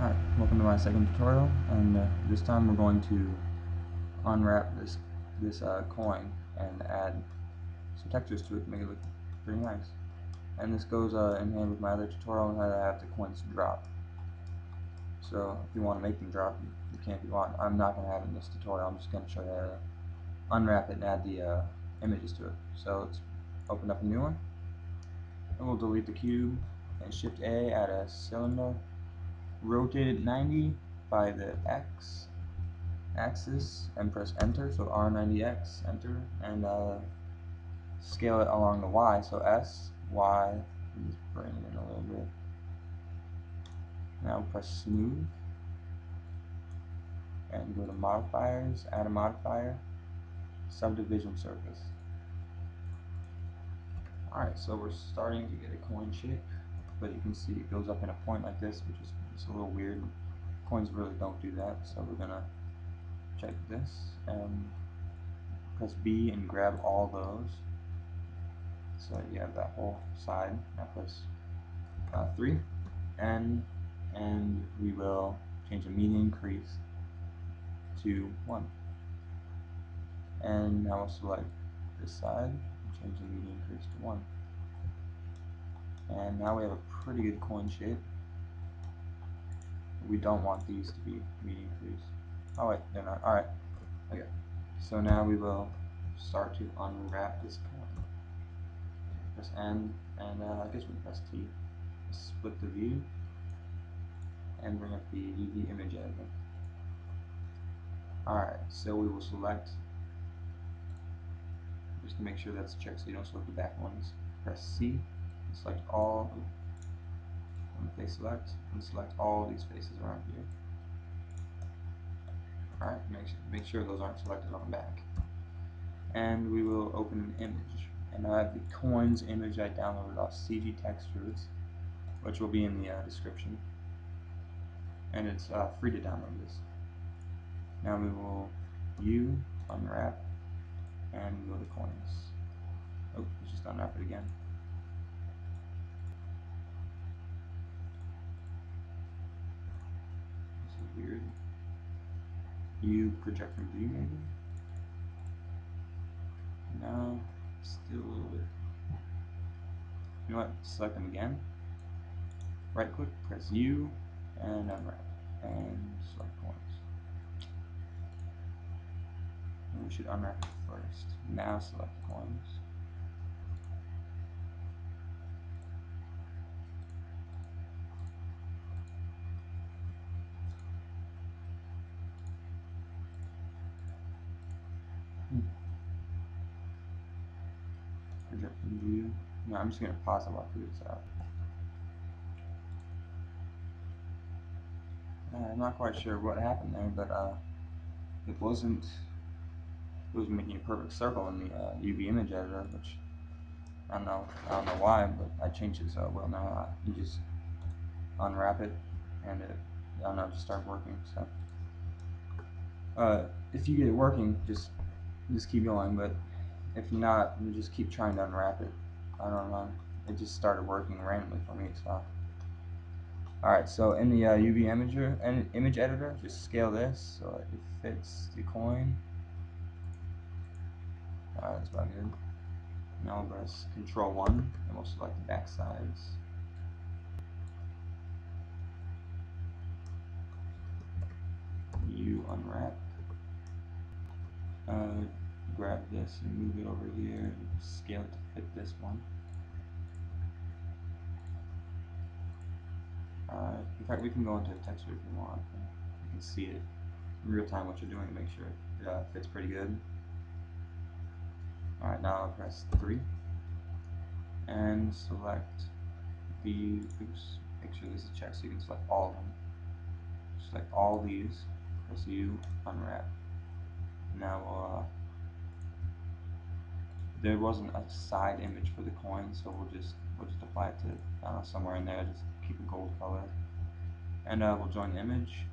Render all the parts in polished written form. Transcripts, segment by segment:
Alright, welcome to my second tutorial, and this time we're going to unwrap this coin and add some textures to it to make it look pretty nice. And this goes in hand with my other tutorial on how to have the coins drop. So if you want to make them drop, you can if you want. I'm not going to have it in this tutorial, I'm just going to show you how to unwrap it and add the images to it. So let's open up a new one, and we'll delete the cube, and Shift A, add a cylinder. Rotate it 90 by the X axis and press enter, so R90X, enter, and scale it along the Y, so S, Y, just bring it in a little bit. Now press smooth and go to modifiers, add a modifier, subdivision surface. Alright, so we're starting to get a coin shape, but you can see it goes up in a point like this, which is just a little weird. Coins really don't do that, so we're gonna check this and press B and grab all those, so you have that whole side. Now press 3 and we will change the mean increase to 1, and now we'll select this side and change the mean increase to 1, and now we have a pretty good coin shape. We don't want these to be mean increase. Oh wait, they're not. Alright, okay. So now we will start to unwrap this coin. Press N, and I guess we can press T. Split the view, and bring up the UV image editor. Alright, so we will select, just to make sure that's checked so you don't select the back ones. Press C, and select all, and face select, and select all these faces around here. Alright, make sure those aren't selected on the back. And we will open an image. And I have the coins image I downloaded off CG Textures, which will be in the description. And it's free to download this. Now we will unwrap, and go to coins. Oh, let's just unwrap it again. This is weird. Project from view maybe? No, still a little bit. You know what? Select them again. Right click, press U, and unwrap, and select coins. And we should unwrap it first. Now select coins. Project from view. No, I'm just going to pause it while I figure this out. I'm not quite sure what happened there, but it wasn't making a perfect circle in the UV image editor, which I don't know why, but I changed it so well now you just unwrap it and it, I don't know, just start working. So if you get it working, just keep going, but if not, you just keep trying to unwrap it. I don't know, it just started working randomly for me, so. Alright, so in the UV image editor, just scale this so it fits the coin. Alright, that's about good. Now we'll press Control 1 and we'll select the back sides. Unwrap. Grab this and move it over here and scale it to fit this one. In fact, we can go into the texture if you want. You can see it in real time what you're doing to make sure it fits pretty good. Alright, now I'll press 3 and select the, make sure this is checked so you can select all of them. Select all these, press U, unwrap. Now there wasn't a side image for the coin, so we'll just apply it to somewhere in there. Just keep a gold color, and we'll join the image.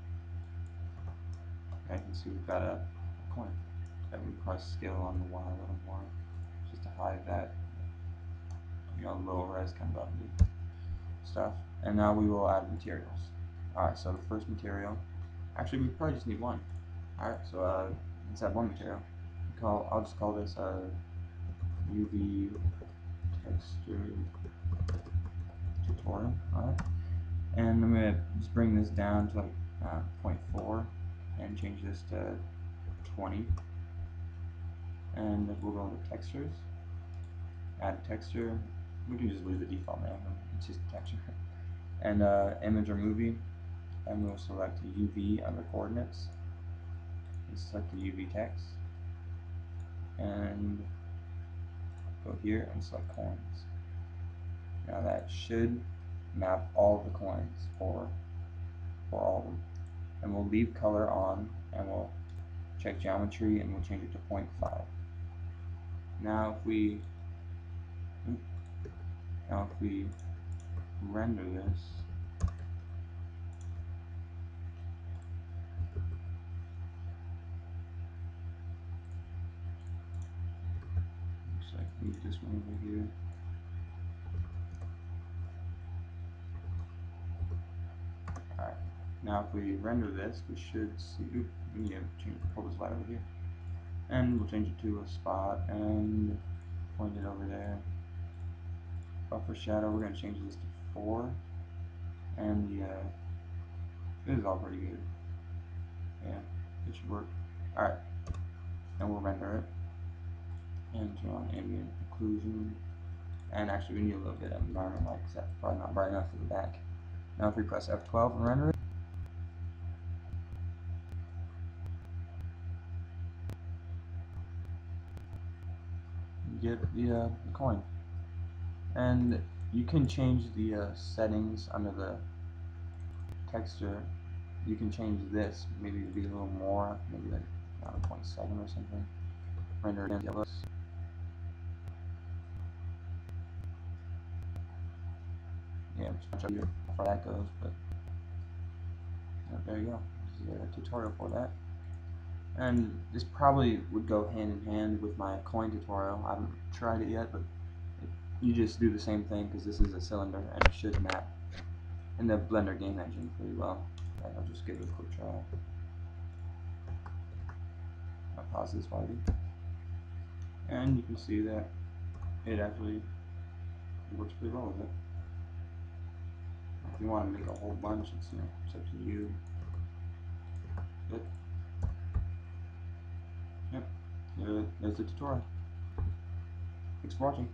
And you can see we've got a coin. And we press scale on the Y a little more, just to hide that, low res kind of ugly stuff. And now we will add materials. Alright, so the first material, actually we probably just need one. Alright, so let's have one material. I'll just call this UV texture tutorial. Alright, and I'm going to just bring this down to like 0.4 and change this to 20. And we'll go to textures, add a texture. We can just leave the default name, it's just a texture. And image or movie, and we'll select UV under coordinates and select the UV text, and go here and select coins. Now that should map all the coins for all of them. And we'll leave color on, and we'll check geometry, and we'll change it to 0.5. Now if we render this, looks like we need this one over here. Alright, now if we render this, we should see, we need to pull this light over here. And we'll change it to a spot and point it over there. Buffer shadow, we're going to change this to 4. And this is all pretty good. Yeah, it should work. Alright, and we'll render it. And turn on ambient occlusion. And actually we need a little bit of environment light because that's probably not bright enough for the back. Now if we press F12 and render it, you get the coin. And you can change the settings under the texture. You can change this maybe to be a little more, maybe like 0.7 or something. Render it in yellow. Yeah, I'm sure how far that goes, but there you go. This is a tutorial for that. And this probably would go hand in hand with my coin tutorial. I haven't tried it yet, but you just do the same thing because this is a cylinder and it should map in the Blender game engine pretty well. And I'll just give it a quick try. I'll pause this while I do. And you can see that it actually works pretty well with it. If you want to make a whole bunch, it's up to you. But, yep, there's the tutorial. Thanks for watching.